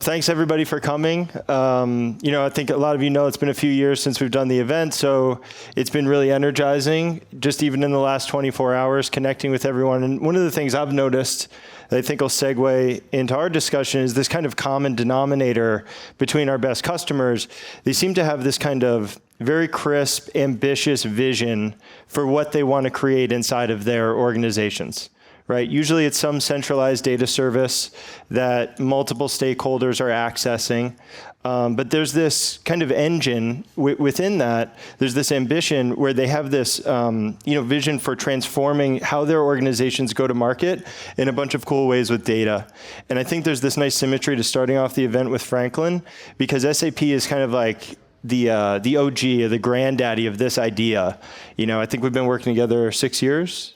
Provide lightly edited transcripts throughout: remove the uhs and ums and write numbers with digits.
thanks everybody for coming. I think a lot of you know it's been a few years since we've done the event, so it's been really energizing, just even in the last 24 hours, connecting with everyone. And one of the things I've noticed that I think will segue into our discussion is this kind of common denominator between our best customers. They seem to have this kind of very crisp, ambitious vision for what they want to create inside of their organizations. Right? Usually it's some centralized data service that multiple stakeholders are accessing. But there's this kind of engine within that. There's this ambition where they have this vision for transforming how their organizations go to market in a bunch of cool ways with data. And I think there's this nice symmetry to starting off the event with Franklin, because SAP is kind of like the OG, or the granddaddy of this idea. I think we've been working together 6 years,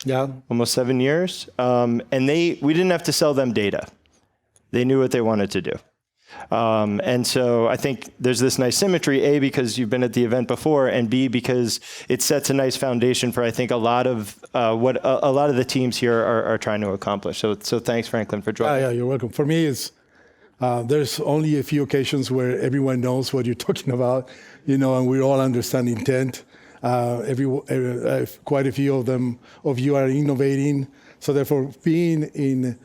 almost 7 years. And we didn't have to sell them data. They knew what they wanted to do. And so I think there's this nice symmetry, A, because you've been at the event before, and B, because it sets a nice foundation for, I think, a lot of what a lot of the teams here are trying to accomplish. So thanks, Franklin, for joining. Yeah, you're welcome. For me, there's only a few occasions where everyone knows what you're talking about, and we all understand intent. Quite a few of you are innovating. So therefore, being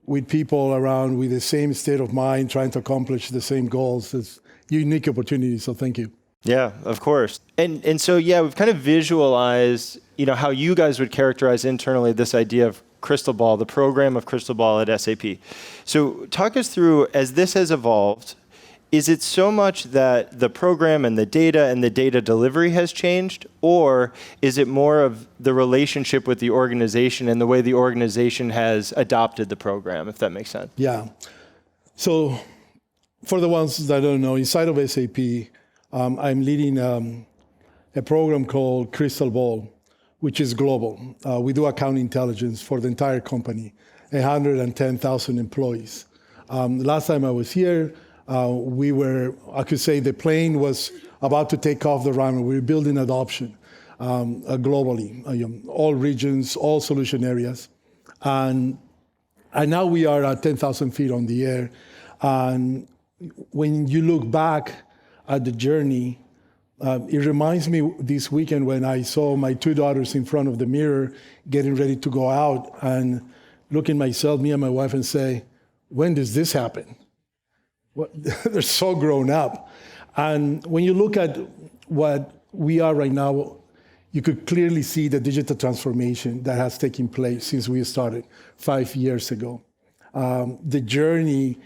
with people around with the same state of mind, trying to accomplish the same goals, is a unique opportunity. So thank you. Yeah, of course. And so, we've kind of visualized, how you guys would characterize internally this idea of Crystal Ball, the program of Crystal Ball at SAP. So talk us through, as this has evolved, is it so much that the program and the data delivery has changed, or is it more of the relationship with the organization and the way the organization has adopted the program, if that makes sense? Yeah. So for the ones that don't know, inside of SAP, I'm leading a program called Crystal Ball, which is global. We do account intelligence for the entire company, 110,000 employees. Last time I was here, I could say the plane was about to take off the runway. We were building adoption globally, all regions, all solution areas. And now we are at 10,000 feet on the air. And when you look back at the journey, it reminds me this weekend when I saw my two daughters in front of the mirror getting ready to go out, and look at myself, me and my wife, and say, when does this happen? They're so grown up. And when you look at what we are right now, you could clearly see the digital transformation that has taken place since we started 5 years ago. The journey,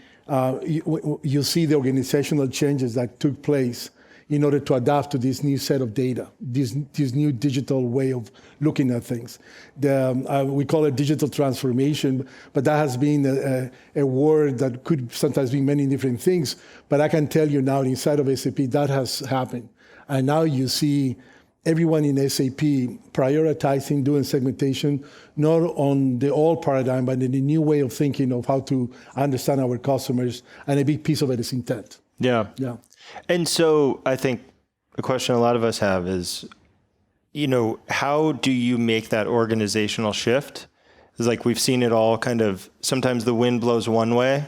you see the organizational changes that took place in order to adapt to this new set of data, this new digital way of looking at things. We call it digital transformation, but that has been a word that could sometimes be many different things. But I can tell you now, inside of SAP, that has happened. And now you see everyone in SAP prioritizing, doing segmentation, not on the old paradigm, but in the new way of thinking of how to understand our customers. And a big piece of it is intent. Yeah. And so I think the question a lot of us have is, how do you make that organizational shift? It's like we've seen it all kind of, sometimes the wind blows one way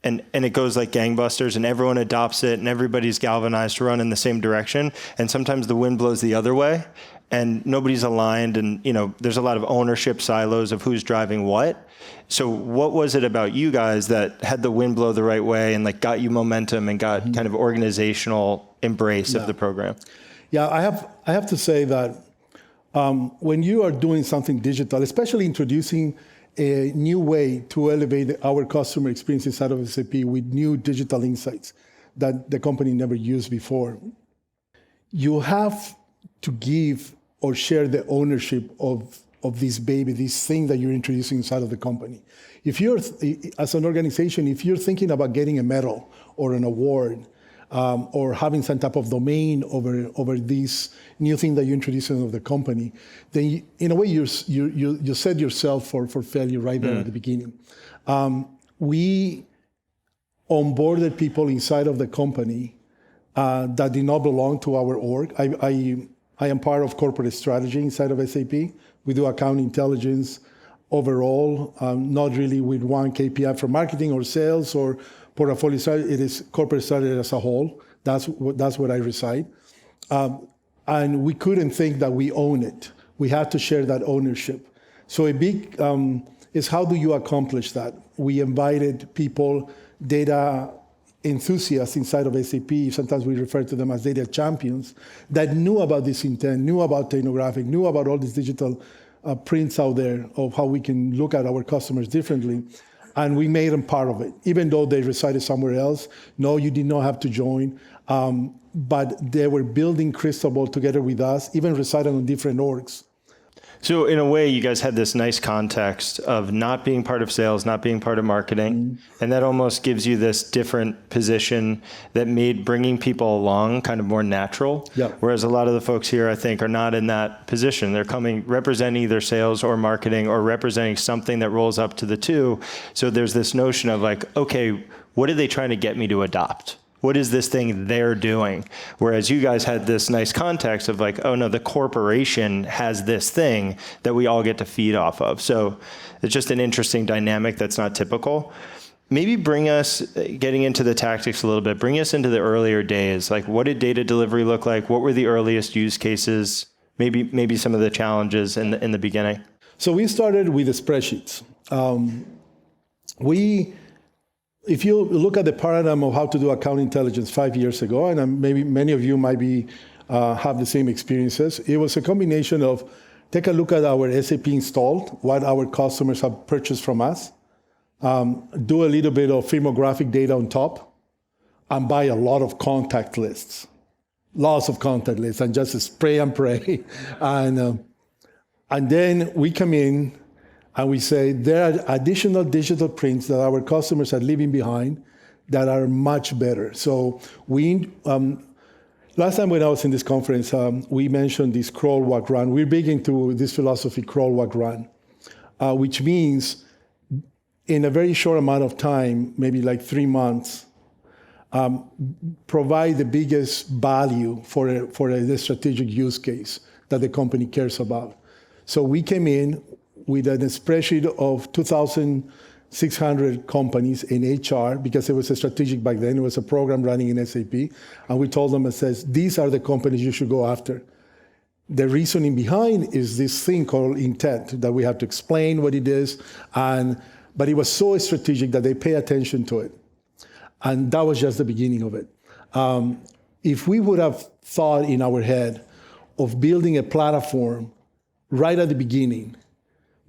and it goes like gangbusters and everyone adopts it and everybody's galvanized to run in the same direction. And sometimes the wind blows the other way and nobody's aligned, and there's a lot of ownership silos of who's driving what. So what was it about you guys that had the wind blow the right way and like got you momentum and got kind of organizational embrace of the program? Yeah, I have to say that when you are doing something digital, especially introducing a new way to elevate our customer experience inside of SAP with new digital insights that the company never used before, you have to give or share the ownership of this baby, this thing that you're introducing inside of the company. If you're, as an organization, if you're thinking about getting a medal or an award, or having some type of domain over this new thing that you're introducing of the company, then in a way you set yourself for failure right there at the beginning. We onboarded people inside of the company that did not belong to our org. I am part of corporate strategy inside of SAP. We do account intelligence overall, not really with one KPI for marketing or sales, portfolio strategy, it is corporate strategy as a whole. That's where I reside. And we couldn't think that we own it. We had to share that ownership. So a big is how do you accomplish that? We invited people, data enthusiasts inside of SAP, sometimes we refer to them as data champions, that knew about this intent, knew about technographic, knew about all these digital prints out there of how we can look at our customers differently. And we made them part of it, even though they resided somewhere else. No, you did not have to join. But they were building Cristobal together with us, even residing on different orgs. So in a way, you guys had this nice context of not being part of sales, not being part of marketing, and that almost gives you this different position that made bringing people along kind of more natural. Yeah. Whereas a lot of the folks here, I think, are not in that position. They're coming representing either sales or marketing or representing something that rolls up to the two. So there's this notion of like, okay, what are they trying to get me to adopt? What is this thing they're doing? Whereas you guys had this nice context of like, oh no, the corporation has this thing that we all get to feed off of. So it's just an interesting dynamic that's not typical. Maybe bring us, getting into the tactics a little bit, bring us into the earlier days. Like what did data delivery look like? What were the earliest use cases? Maybe some of the challenges in the beginning. So we started with the spreadsheets. If you look at the paradigm of how to do account intelligence 5 years ago, and maybe many of you might have the same experiences, it was a combination of take a look at our SAP installed, what our customers have purchased from us, do a little bit of firmographic data on top, and buy a lot of contact lists, lots of contact lists, and just spray and pray. And then we come in, and we say, there are additional digital prints that our customers are leaving behind that are much better. So last time when I was in this conference, we mentioned this crawl, walk, run. We're big into this philosophy, crawl, walk, run, which means in a very short amount of time, maybe like 3 months, provide the biggest value for a strategic use case that the company cares about. So we came in with a spreadsheet of 2,600 companies in HR, because it was a strategic back then. It was a program running in SAP. And we told them, it says, these are the companies you should go after. The reasoning behind is this thing called intent, that we have to explain what it is. But it was so strategic that they pay attention to it. And that was just the beginning of it. If we would have thought in our head of building a platform right at the beginning,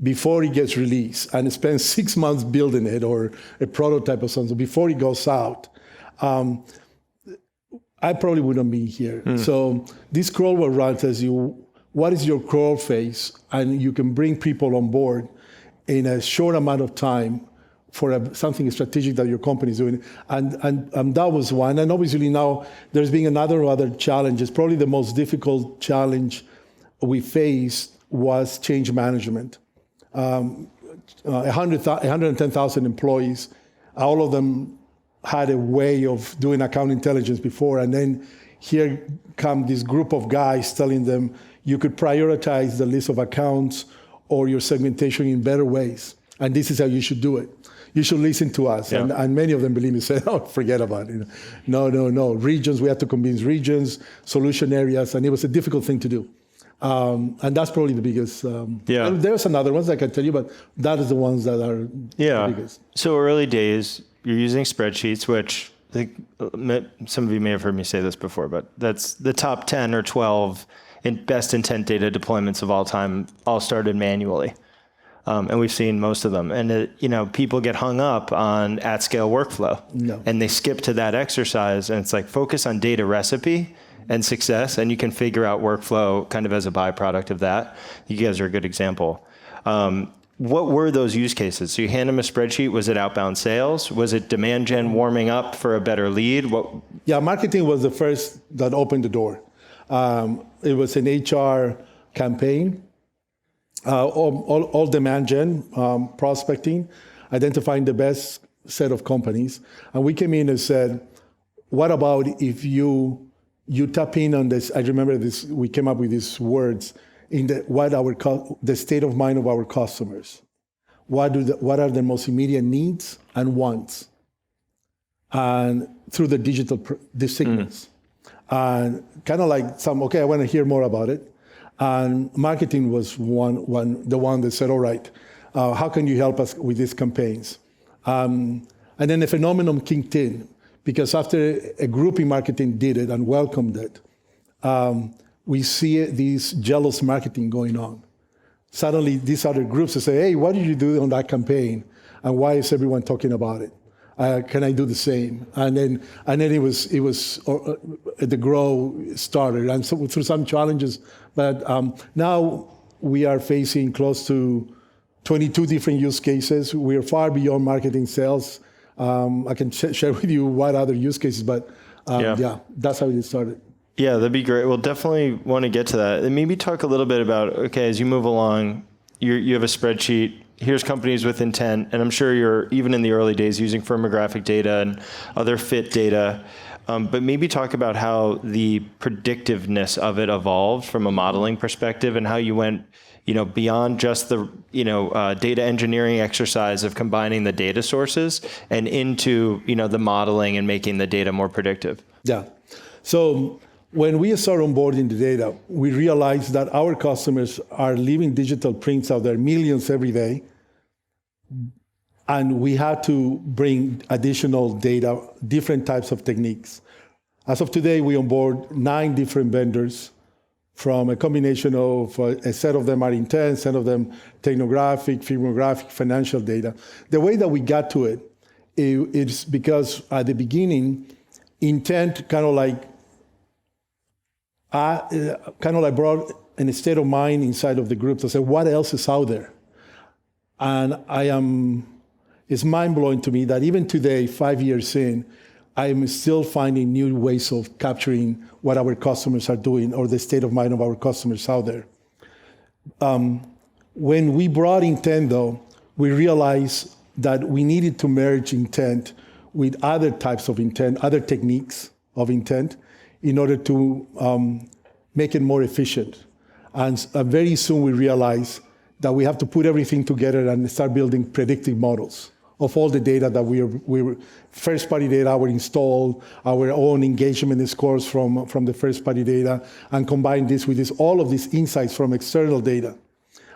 before it gets released, and spend 6 months building it, or a prototype or something, before it goes out, I probably wouldn't be here. So this crawl will run tells you, what is your crawl phase? And you can bring people on board in a short amount of time for something strategic that your company is doing. And that was one. And obviously now there's been other challenges. Probably the most difficult challenge we faced was change management. 110,000 employees, all of them had a way of doing account intelligence before, and then here come this group of guys telling them you could prioritize the list of accounts or your segmentation in better ways, and this is how you should do it. You should listen to us. Yeah. And many of them, believe me, said, oh, forget about it. No. Regions, we had to convince regions, solution areas, and it was a difficult thing to do. And that's probably the biggest. There's another ones I can tell you, but that is the ones that are the biggest. So early days, you're using spreadsheets, which I think some of you may have heard me say this before, but that's the top 10 or 12 in best intent data deployments of all time, all started manually. And we've seen most of them. And people get hung up on at-scale workflow. No. And they skip to that exercise, and it's like focus on data recipe and success, and you can figure out workflow kind of as a byproduct of that. You guys are a good example. What were those use cases? So you hand them a spreadsheet. Was it outbound sales? Was it demand gen warming up for a better lead? Marketing was the first that opened the door. It was an HR campaign, all demand gen, prospecting, identifying the best set of companies. And we came in and said, what about if you tap in on this? I remember this. We came up with these words in the state of mind of our customers. What are their most immediate needs and wants? and through the the signals. And kind of like I want to hear more about it. And marketing was the one that said, all right, how can you help us with these campaigns? And then the phenomenon kicked in, because after a group in marketing did it and welcomed it, we see this jealous marketing going on. Suddenly, these other groups will say, hey, what did you do on that campaign? And why is everyone talking about it? Can I do the same? And then it was the grow started, and so through some challenges. But now we are facing close to 22 different use cases. We are far beyond marketing sales. I can share with you what other use cases, but that's how it started. Yeah, that'd be great. We'll definitely want to get to that. And maybe talk a little bit about, okay, as you move along, you have a spreadsheet. Here's companies with intent, and I'm sure you're, even in the early days, using firmographic data and other fit data. But maybe talk about how the predictiveness of it evolved from a modeling perspective, and how you went, beyond just the, data engineering exercise of combining the data sources and into, the modeling and making the data more predictive. Yeah. So when we start onboarding the data, we realize that our customers are leaving digital prints out there, millions every day. And we had to bring additional data, different types of techniques. As of today, we onboard 9 different vendors, from a combination of a set of them are intent, set of them technographic, firmographic, financial data. The way that we got to it's because at the beginning, intent kind of like brought a state of mind inside of the group to say, what else is out there? And it's mind-blowing to me that even today, 5 years in, I am still finding new ways of capturing what our customers are doing, or the state of mind of our customers out there. When we brought intent, though, we realized that we needed to merge intent with other types of intent, other techniques of intent, in order to make it more efficient. And very soon we realized that we have to put everything together and start building predictive models of all the data that we were first-party data, our install, our own engagement scores from the first-party data, and combine this with all of these insights from external data,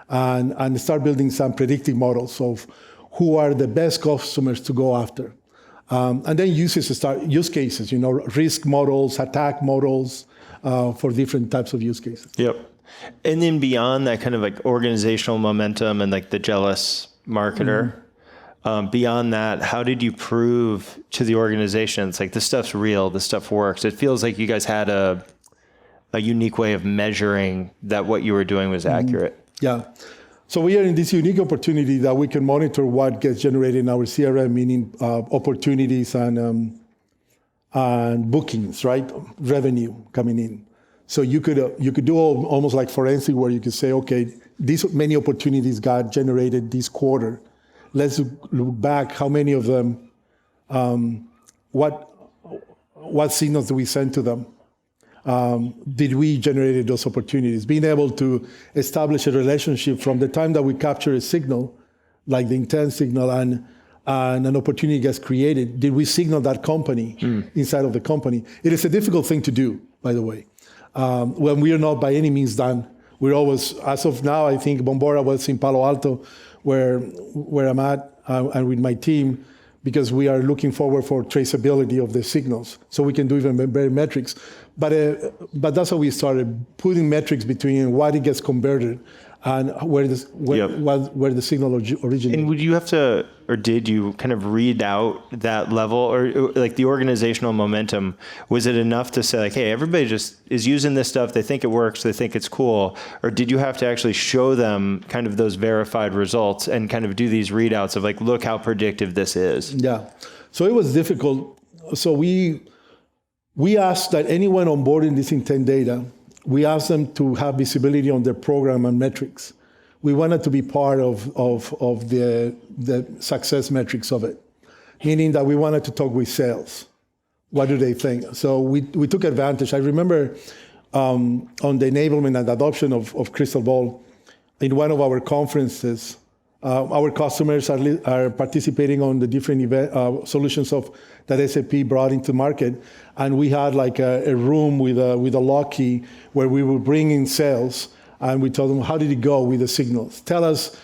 and start building some predictive models of who are the best customers to go after. And then use cases, risk models, attack models for different types of use cases. Yep. And then beyond that kind of like organizational momentum and like the jealous marketer, beyond that, how did you prove to the organization, it's like, this stuff's real, this stuff works? It feels like you guys had a unique way of measuring that what you were doing was accurate. Yeah. So we are in this unique opportunity that we can monitor what gets generated in our CRM, meaning opportunities and bookings, right? Revenue coming in. So you could do almost like forensic, where you could say, okay, these many opportunities got generated this quarter. Let's look back, how many of them, what signals did we send to them? Did we generate those opportunities? Being able to establish a relationship from the time that we capture a signal, like the intent signal, and an opportunity gets created, did we signal that company inside of the company? It is a difficult thing to do, by the way. When we are not by any means done. We're always, as of now, I think Bombora was in Palo Alto, where I'm at, and with my team, because we are looking forward for traceability of the signals, so we can do even better metrics. But that's how we started, putting metrics between what it gets converted and where the signal originated. And would you have to, or did you kind of read out that level, or like the organizational momentum? Was it enough to say like, hey, everybody just is using this stuff, they think it works, they think it's cool? Or did you have to actually show them kind of those verified results and kind of do these readouts of like, look how predictive this is? Yeah. So it was difficult. So we asked that anyone onboarding this intent data, we asked them to have visibility on their program and metrics. We wanted to be part of the success metrics of it, meaning that we wanted to talk with sales. What do they think? So we took advantage. I remember on the enablement and adoption of Crystal Ball, in one of our conferences, Our customers are participating on the different solutions that SAP brought into market, and we had like a room with a lock key where we would bring in sales, and we told them, how did it go with the signals? Tell us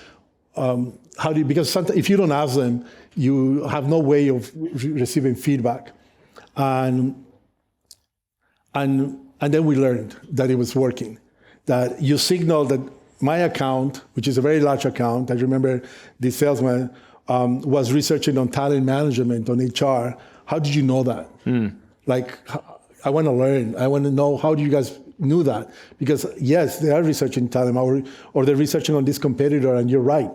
because sometimes if you don't ask them, you have no way of receiving feedback, and then we learned that it was working, that you signal that. My account, which is a very large account, I remember the salesman was researching on talent management, on HR. How did you know that? Like, I want to learn. I want to know, how do you guys knew that? Because yes, they are researching talent, or they're researching on this competitor, and you're right.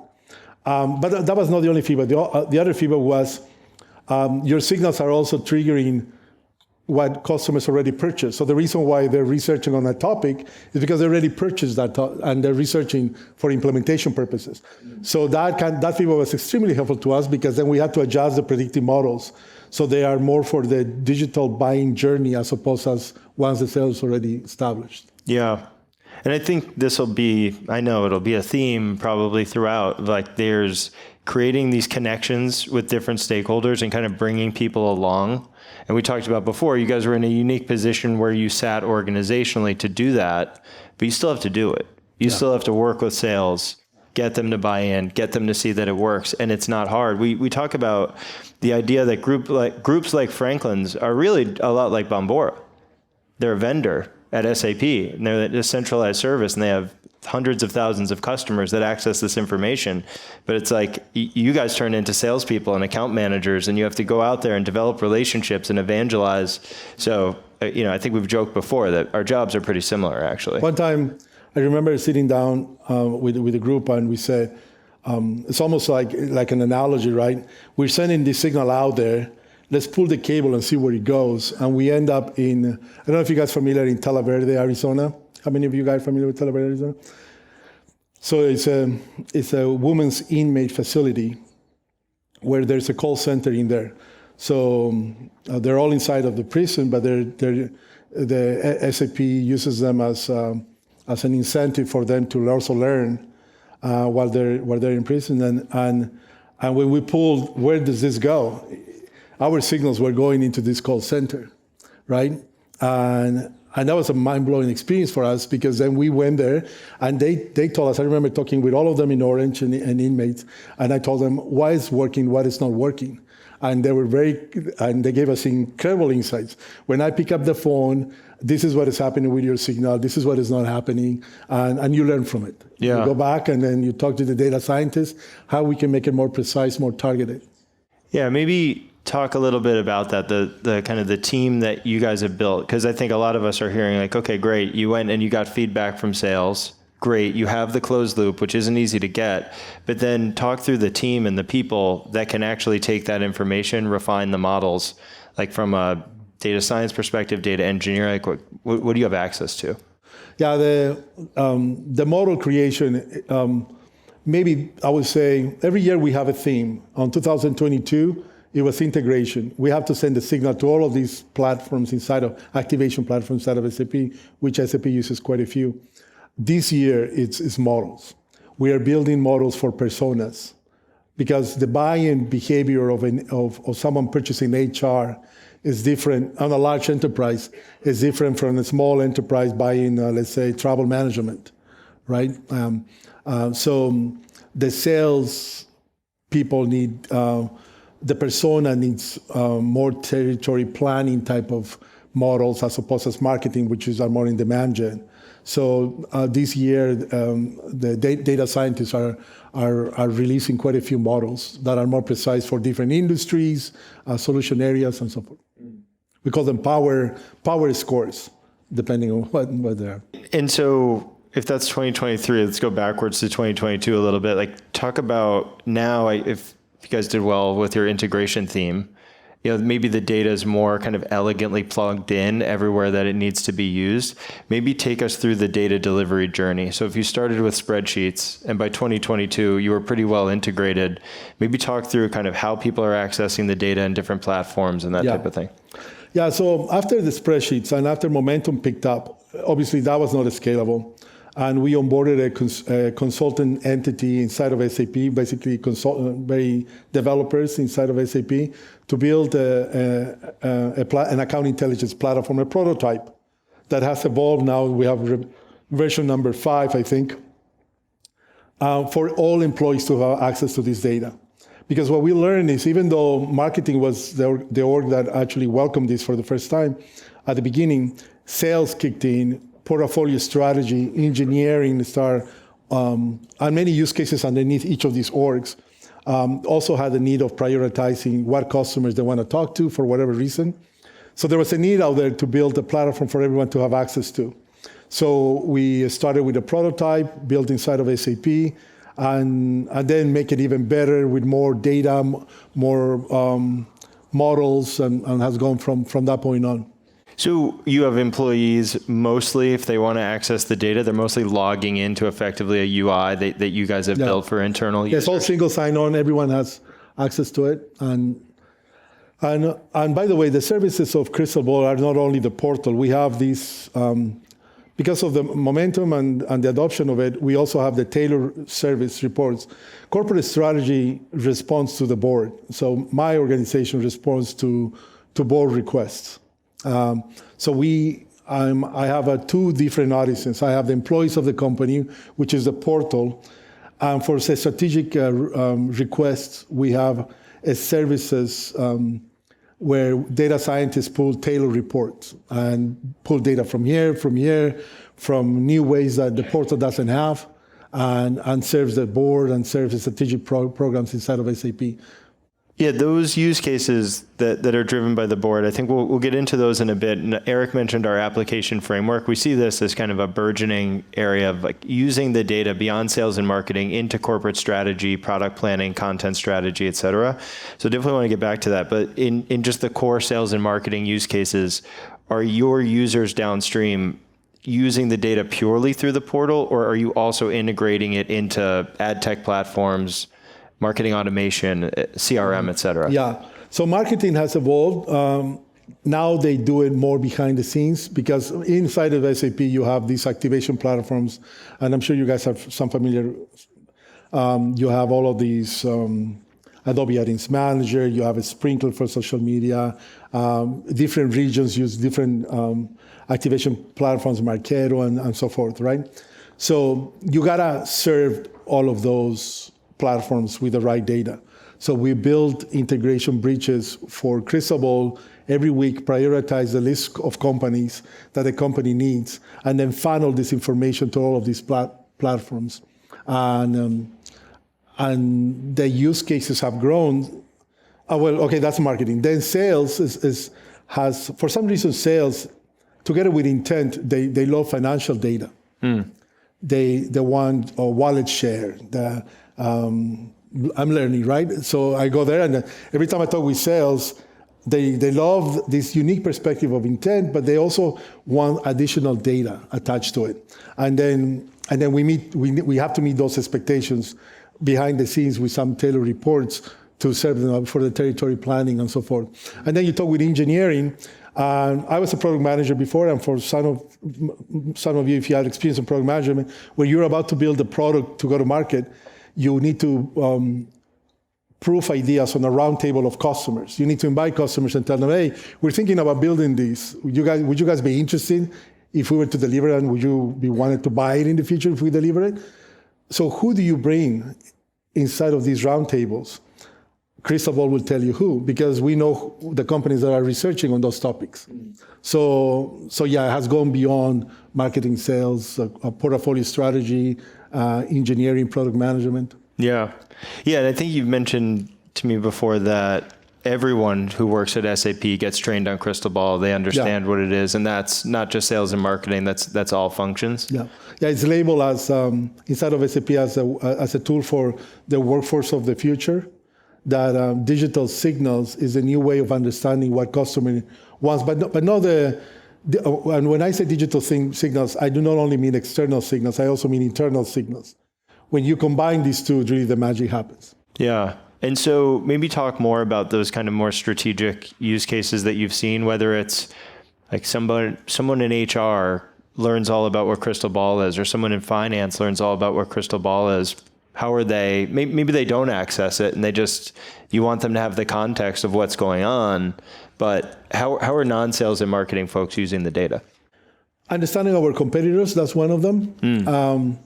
But that was not the only feedback. The other feedback was your signals are also triggering what customers already purchased. So the reason why they're researching on that topic is because they already purchased that and they're researching for implementation purposes. So that feedback was extremely helpful to us, because then we had to adjust the predictive models so they are more for the digital buying journey as opposed as once the sales already established. Yeah. And I think I know it'll be a theme probably throughout, like there's creating these connections with different stakeholders and kind of bringing people along. And we talked about before, you guys were in a unique position where you sat organizationally to do that, but you still have to do it. You still have to work with sales, get them to buy in, get them to see that it works, and it's not hard. We talk about the idea that groups like Franklin's are really a lot like Bombora. They're a vendor at SAP, and they're a centralized service, and they have hundreds of thousands of customers that access this information. But it's like you guys turn into salespeople and account managers, and you have to go out there and develop relationships and evangelize. So, I think we've joked before that our jobs are pretty similar, actually. One time, I remember sitting down with a group, and we said, it's almost like an analogy, right? We're sending this signal out there. Let's pull the cable and see where it goes. And we end up I don't know if you guys are familiar in Tela Verde, Arizona. How many of you guys are familiar with Tela Verde, Arizona? So it's a women's inmate facility where there's a call center in there. So they're all inside of the prison, but the SAP uses them as an incentive for them to also learn while they're in prison. And when we pulled, where does this go? Our signals were going into this call center, right? And that was a mind-blowing experience for us, because then we went there and they told us, I remember talking with all of them in Orange and inmates, and I told them what is working, what is not working. And they gave us incredible insights. When I pick up the phone, this is what is happening with your signal, this is what is not happening, and you learn from it. Yeah. You go back and then you talk to the data scientists, how we can make it more precise, more targeted. Yeah, maybe talk a little bit about that, the kind of the team that you guys have built, because I think a lot of us are hearing like, okay, great, you went and you got feedback from sales. Great, you have the closed loop, which isn't easy to get, but then talk through the team and the people that can actually take that information, refine the models, like from a data science perspective, data engineering, like what do you have access to? Yeah, the model creation, maybe I would say every year we have a theme. On 2022, it was integration. We have to send a signal to all of these platforms activation platforms inside of SAP, which SAP uses quite a few. This year, it's models. We are building models for personas, because the buy-in behavior of someone purchasing HR is different on a large enterprise, is different from a small enterprise buying, let's say, travel management, right? So the sales people need, the persona needs more territory planning type of models as opposed as marketing, which is more in demand gen. So this year, the data scientists are releasing quite a few models that are more precise for different industries, solution areas, and so forth. We call them power scores, depending on what they are. And so if that's 2023, let's go backwards to 2022 a little bit. Like, talk about now, if you guys did well with your integration theme, maybe the data is more kind of elegantly plugged in everywhere that it needs to be used. Maybe take us through the data delivery journey. So if you started with spreadsheets and by 2022, you were pretty well integrated, maybe talk through kind of how people are accessing the data in different platforms and that type of thing. Yeah, so after the spreadsheets and after momentum picked up, obviously that was not scalable. And we onboarded a consultant entity inside of SAP, basically very developers inside of SAP, to build an account intelligence platform, a prototype that has evolved now. We have version number 5, I think, for all employees to have access to this data. Because what we learned is, even though marketing was the org that actually welcomed this for the first time, at the beginning, sales kicked in, portfolio strategy, engineering started, and many use cases underneath each of these orgs also had the need of prioritizing what customers they want to talk to for whatever reason. So there was a need out there to build a platform for everyone to have access to. So we started with a prototype built inside of SAP, and then make it even better with more data, more models, and has gone from that point on. So you have employees mostly, if they want to access the data, they're mostly logging into effectively a UI that you guys have built for internal users? It's all single sign-on. Everyone has access to it. And by the way, the services of Crystal Ball are not only the portal. We have these, because of the momentum and the adoption of it, we also have the tailored service reports. Corporate strategy responds to the board. So my organization responds to board requests. So I have 2 different audiences. I have the employees of the company, which is the portal. And for strategic requests, we have services where data scientists pull tailored reports and pull data from from new ways that the portal doesn't have, and serves the board and serves the strategic programs inside of SAP. Yeah, those use cases that are driven by the board, I think we'll get into those in a bit. And Eric mentioned our application framework. We see this as kind of a burgeoning area of like using the data beyond sales and marketing into corporate strategy, product planning, content strategy, et cetera. So definitely want to get back to that. But in just the core sales and marketing use cases, are your users downstream using the data purely through the portal, or are you also integrating it into ad tech platforms, marketing automation, CRM, et cetera? Yeah. So marketing has evolved. Now they do it more behind the scenes, because inside of SAP, you have these activation platforms, and I'm sure you guys have some familiar. You have all of these Adobe Audience Manager, you have a Sprinkler for social media. Different regions use different activation platforms, Marketo and so forth, right? So you gotta serve all of those platforms with the right data. So we build integration bridges for Crystal Ball every week, prioritize the list of companies that the company needs, and then funnel this information to all of these platforms. And the use cases have grown. That's marketing. Then sales has, for some reason, sales, together with intent, they love financial data. They want a wallet share. I'm learning, right? So I go there, and every time I talk with sales, they love this unique perspective of intent, but they also want additional data attached to it. And then we have to meet those expectations behind the scenes with some tailored reports to serve them up for the territory planning and so forth. And then you talk with engineering. I was a product manager before, and for some of you, if you have experience in product management, when you're about to build a product to go to market, you need to proof ideas on a round table of customers. You need to invite customers and tell them, hey, we're thinking about building this. Would you guys be interested if we were to deliver it, and would you be wanted to buy it in the future if we deliver it? So who do you bring inside of these round tables? Crystal Ball will tell you who, because we know the companies that are researching on those topics. So yeah, it has gone beyond marketing, sales, portfolio strategy, engineering, product management. Yeah. And I think you've mentioned to me before that everyone who works at SAP gets trained on Crystal Ball. They understand what it is, and that's not just sales and marketing. That's all functions. Yeah. It's labeled as inside of SAP as a tool for the workforce of the future. That digital signals is a new way of understanding what customer wants, but not and when I say digital signals, I do not only mean external signals, I also mean internal signals. When you combine these two, really the magic happens. Yeah. And so maybe talk more about those kind of more strategic use cases that you've seen, whether it's like someone in HR learns all about what crystal ball is, or someone in finance learns all about what crystal ball is, how are they, maybe they don't access it and you want them to have the context of what's going on, but how are non-sales and marketing folks using the data? Understanding our competitors, that's one of them.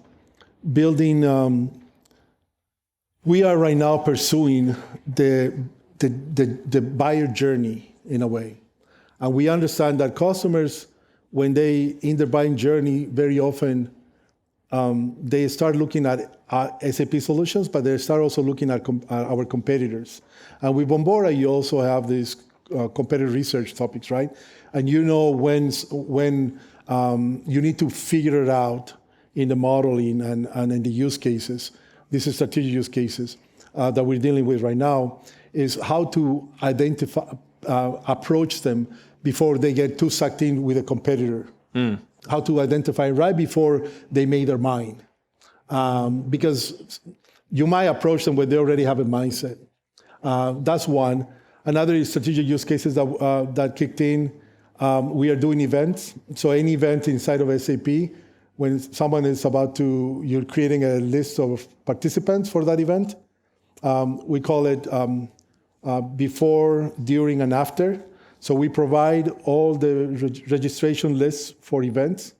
Building, we are right now pursuing the buyer journey in a way. And we understand that customers, when they, in their buying journey, very often, they start looking at SAP solutions, but they start also looking at our competitors. And with Bombora, you also have these competitive research topics, right? And you know when you need to figure it out in the modeling and in the use cases. These are strategic use cases that we're dealing with right now, is how to identify, approach them before they get too sucked in with a competitor. How to identify right before they make their mind. Because you might approach them when they already have a mindset. That's one. Another is strategic use cases that kicked in. We are doing events. So any event inside of SAP, when someone is you're creating a list of participants for that event. We call it before, during, and after. So we provide all the registration lists for events.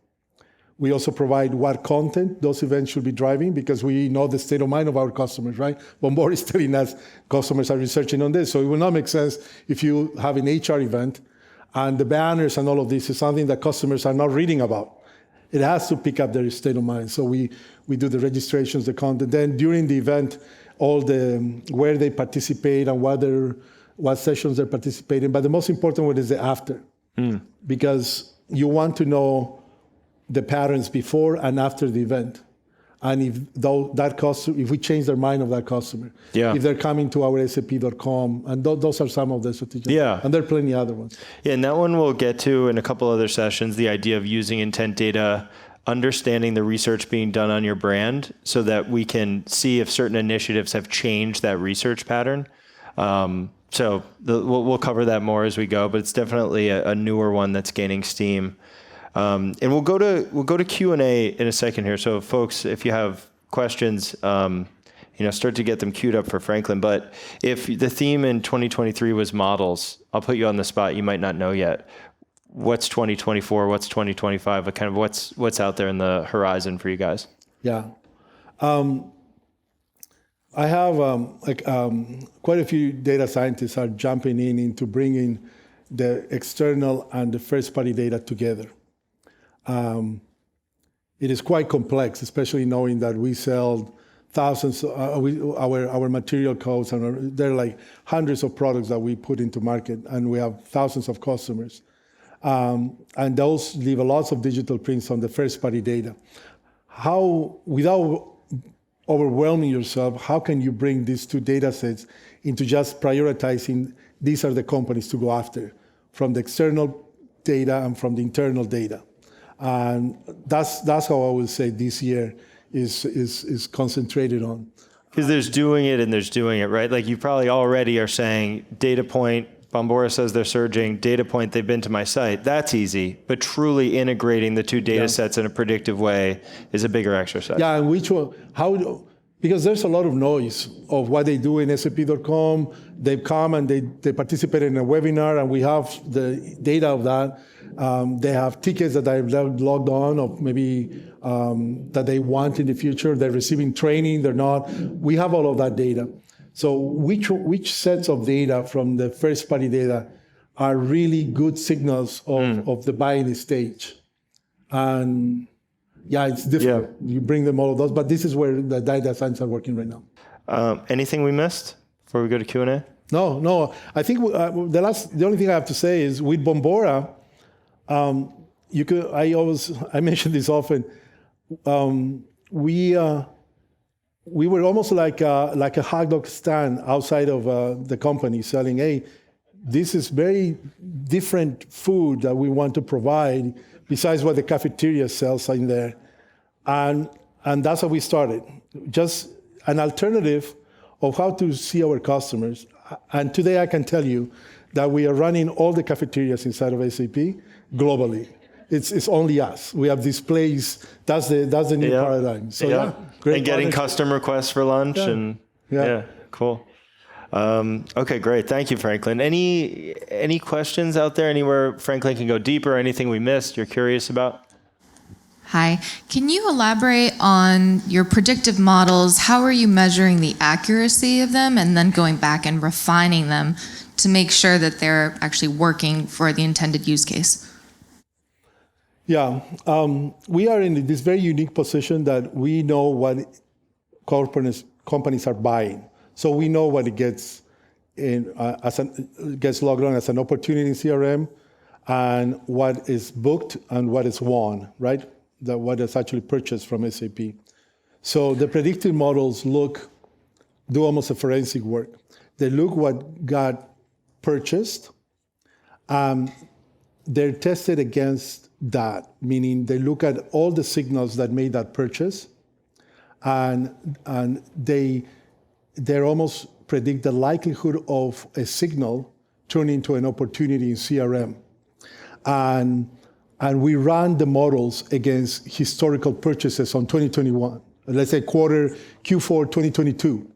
We also provide what content those events should be driving, because we know the state of mind of our customers, right? Bombora is telling us customers are researching on this. So it will not make sense if you have an HR event and the banners and all of this is something that customers are not reading about. It has to pick up their state of mind. So we do the registrations, the content. Then during the event, where they participate and what sessions they're participating. But the most important one is the after, because you want to know the patterns before and after the event. And if we change their mind of that customer, if they're coming to our sap.com, and those are some of the strategic. And there are plenty other ones. Yeah, and that one we'll get to in a couple other sessions, the idea of using intent data, understanding the research being done on your brand so that we can see if certain initiatives have changed that research pattern. So we'll cover that more as we go, but it's definitely a newer one that's gaining steam. And we'll go to Q&A in a second here. So folks, if you have questions, start to get them queued up for Franklin. But if the theme in 2023 was models, I'll put you on the spot. You might not know yet. What's 2024? What's 2025? Kind of what's out there in the horizon for you guys? Yeah. I have quite a few data scientists are jumping into bringing the external and the first-party data together. It is quite complex, especially knowing that we sell thousands, our material codes, and there are like hundreds of products that we put into market, and we have thousands of customers. And those leave lots of digital prints on the first-party data. Without overwhelming yourself, how can you bring these two data sets into just prioritizing these are the companies to go after, from the external data and from the internal data? And that's how I would say this year is concentrated on. Because there's doing it and there's doing it, right? Like you probably already are saying data point, Bombora says they're surging, data point, they've been to my site. That's easy, but truly integrating the two data sets in a predictive way is a bigger exercise. Yeah, and because there's a lot of noise of what they do in sap.com. They come and they participate in a webinar, and we have the data of that. They have tickets that they've logged on of maybe that they want in the future. They're receiving training, they're not. We have all of that data. So which sets of data from the first-party data are really good signals of the buying stage? And yeah, it's difficult. Yeah. You bring them all of those, but this is where the data science are working right now. Anything we missed before we go to Q&A? No. I think the only thing I have to say is with Bombora, I mention this often. We were almost like a hot dog stand outside of the company selling, hey, this is very different food that we want to provide besides what the cafeteria sells in there. And that's how we started. Just an alternative of how to see our customers. And today I can tell you that we are running all the cafeterias inside of SAP globally. it's only us. We have displays. That's the new paradigm. So great. And getting custom requests for lunch yeah, cool. Okay, great. Thank you, Franklin. Any questions out there? Anywhere Franklin can go deeper? Anything we missed you're curious about? Hi. Can you elaborate on your predictive models? How are you measuring the accuracy of them and then going back and refining them to make sure that they're actually working for the intended use case? Yeah. We are in this very unique position that we know what companies are buying. So we know what it gets gets logged on as an opportunity in CRM and what is booked and what is won, right? What is actually purchased from SAP. So the predictive models do almost a forensic work. They look what got purchased. They're tested against that, meaning they look at all the signals that made that purchase, and they almost predict the likelihood of a signal turning into an opportunity in CRM. And we run the models against historical purchases on 2021, let's say Q4 2022.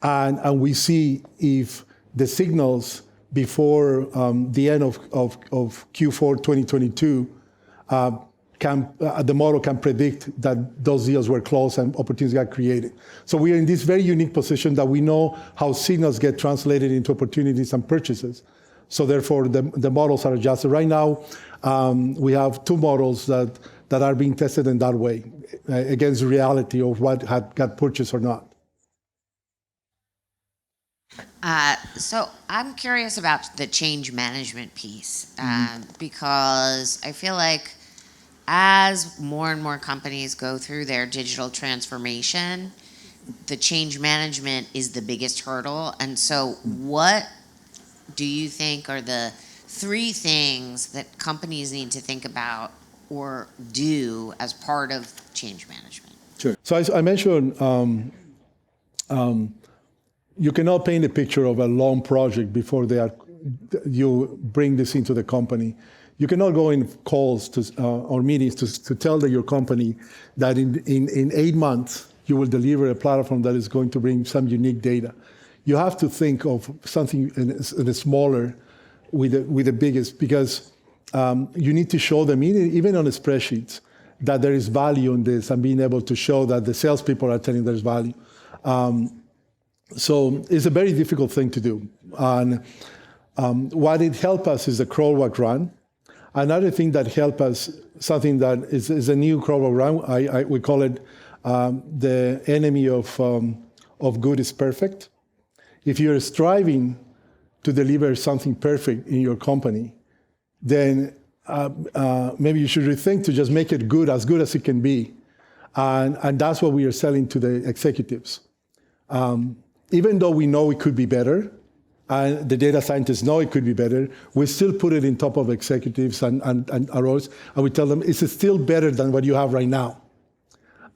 And we see if the signals before the end of Q4 2022, the model can predict that those deals were closed and opportunities got created. So we are in this very unique position that we know how signals get translated into opportunities and purchases. So therefore, the models are adjusted. Right now, we have 2 models that are being tested in that way against the reality of what had got purchased or not. So I'm curious about the change management piece because I feel like as more and more companies go through their digital transformation, the change management is the biggest hurdle. And so what do you think are the 3 things that companies need to think about or do as part of change management? Sure. So I mentioned you cannot paint a picture of a long project before you bring this into the company. You cannot go in calls or meetings to tell your company that in 8 months you will deliver a platform that is going to bring some unique data. You have to think of something in a smaller with the biggest, because you need to show them, even on the spreadsheets, that there is value in this and being able to show that the salespeople are telling there's value. So it's a very difficult thing to do. And what it helped us is the crawl, walk, run. Another thing that helped us, something that is a new crawl, walk, run, we call it the enemy of good is perfect. If you're striving to deliver something perfect in your company, then maybe you should rethink to just make it good as it can be. And that's what we are selling to the executives. Even though we know it could be better, and the data scientists know it could be better, we still put it in top of executives and our roles, and we tell them it's still better than what you have right now.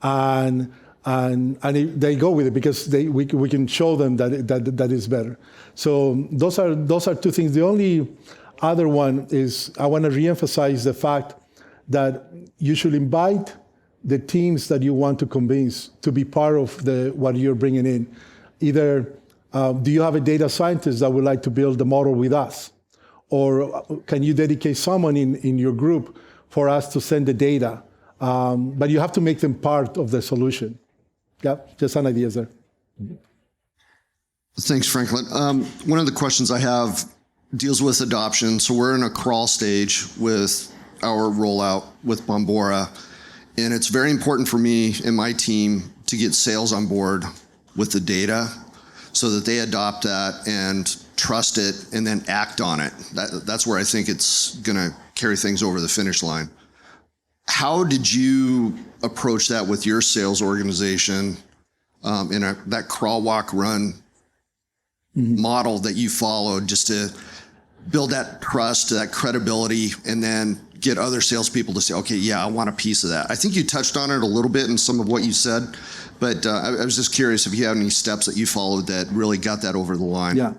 And they go with it because we can show them that is better. So those are 2 things. The only other one is I want to reemphasize the fact that you should invite the teams that you want to convince to be part of what you're bringing in. Either do you have a data scientist that would like to build the model with us? Or can you dedicate someone in your group for us to send the data? But you have to make them part of the solution. Yeah, just some ideas there. Thanks, Franklin. One of the questions I have deals with adoption. So we're in a crawl stage with our rollout with Bombora, and it's very important for me and my team to get sales on board with the data so that they adopt that and trust it and then act on it. That's where I think it's going to carry things over the finish line. How did you approach that with your sales organization in that crawl, walk, run model that you followed, just to build that trust, that credibility, and then get other salespeople to say, okay, yeah, I want a piece of that? I think you touched on it a little bit in some of what you said, but I was just curious if you had any steps that you followed that really got that over the line. Yeah.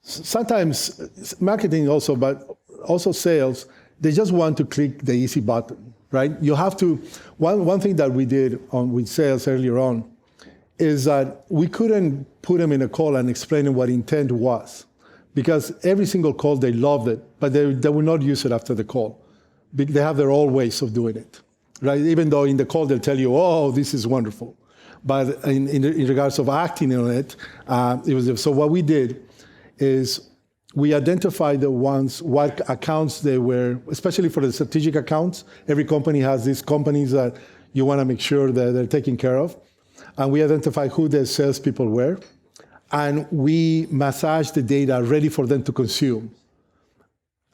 Sometimes marketing also, but also sales, they just want to click the easy button, right? You have to, one thing that we did with sales earlier on is that we couldn't put them in a call and explain them what intent was, because every single call, they loved it, but they will not use it after the call. They have their own ways of doing it, right? Even though in the call, they'll tell you, oh, this is wonderful. But in regards of acting on it, so what we did is we identified what accounts they were, especially for the strategic accounts. Every company has these companies that you want to make sure that they're taken care of. And we identified who the salespeople were. And we massaged the data ready for them to consume.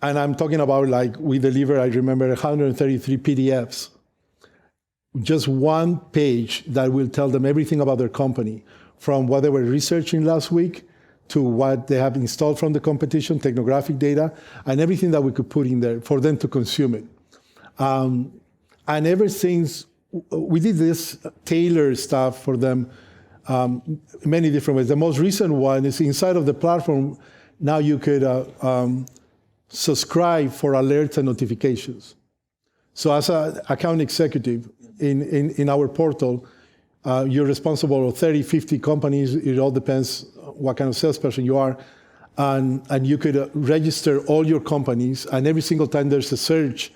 And I'm talking about, like, we delivered, I remember, 133 PDFs. Just one page that will tell them everything about their company, from what they were researching last week to what they have installed from the competition, technographic data, and everything that we could put in there for them to consume it. And ever since, we did this tailored stuff for them many different ways. The most recent one is inside of the platform, now you could subscribe for alerts and notifications. So as an account executive in our portal, you're responsible for 30, 50 companies. It all depends what kind of salesperson you are. And you could register all your companies, and every single time there's a search,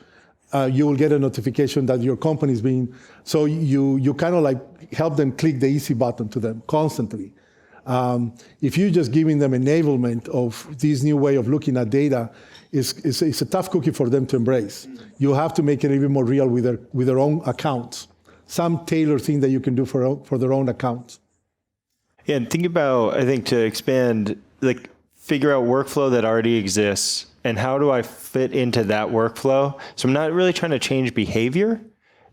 you will get a notification that your company is being, so you kind of like help them click the easy button to them constantly. If you're just giving them enablement of this new way of looking at data, it's a tough cookie for them to embrace. You have to make it even more real with their own accounts. Some tailored thing that you can do for their own accounts. Yeah, and think about, I think, to expand, like, figure out workflow that already exists and how do I fit into that workflow. So I'm not really trying to change behavior.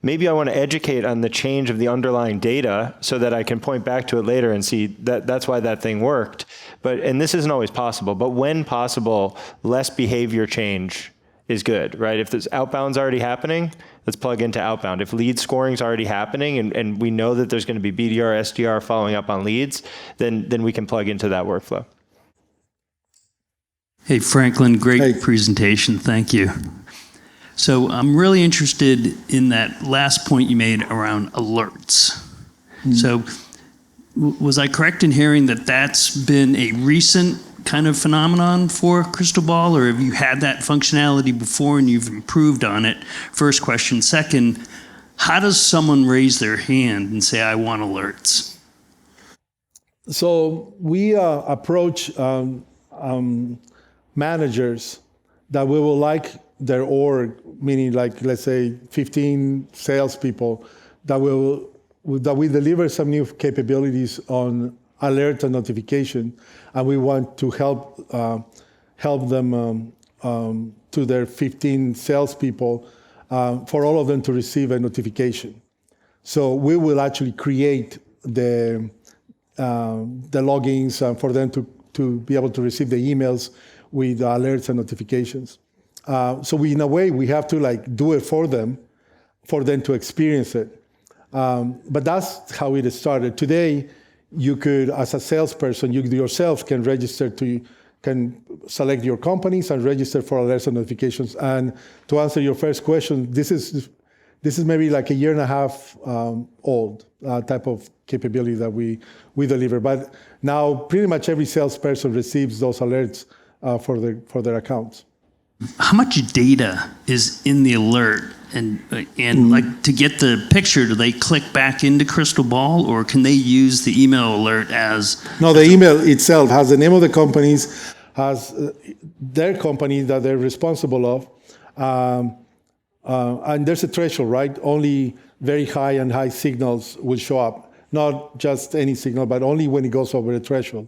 Maybe I want to educate on the change of the underlying data so that I can point back to it later and see that that's why that thing worked. And this isn't always possible, but when possible, less behavior change is good, right? If this outbound's already happening, let's plug into outbound. If lead scoring's already happening and we know that there's going to be BDR, SDR following up on leads, then we can plug into that workflow. Hey, Franklin, great presentation. Thank you. So I'm really interested in that last point you made around alerts. Mm-hmm. So was I correct in hearing that that's been a recent kind of phenomenon for Crystal Ball, or have you had that functionality before and you've improved on it? First question. Second, how does someone raise their hand and say, I want alerts? So we approach managers that we will like their org, meaning, like, let's say 15 salespeople, that we deliver some new capabilities on alert and notification, and we want to help them to their 15 salespeople for all of them to receive a notification. So we will actually create the logins for them to be able to receive the emails with alerts and notifications. So in a way, we have to, like, do it for them to experience it. But that's how it started. Today, you could, as a salesperson, you yourself can can select your companies and register for alerts and notifications. And to answer your first question, this is maybe like a year and a half old type of capability that we deliver. But now pretty much every salesperson receives those alerts for their accounts. How much data is in the alert? And like, to get the picture, do they click back into Crystal Ball, or can they use the email alert as? No, the email itself has the name of the companies, has their company that they're responsible of, and there's a threshold, right? Only very high and high signals will show up, not just any signal, but only when it goes over the threshold.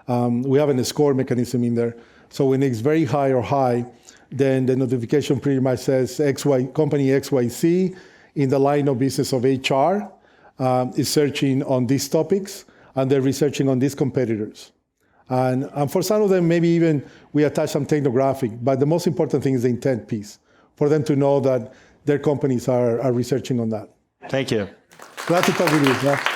We have a score mechanism in there, so when it's very high or high, then the notification pretty much says company XYZ in the line of business of HR is searching on these topics, and they're researching on these competitors. And for some of them, maybe even we attach some technographic, but the most important thing is the intent piece, for them to know that their companies are researching on that. Thank you. Glad to talk with you. Yeah.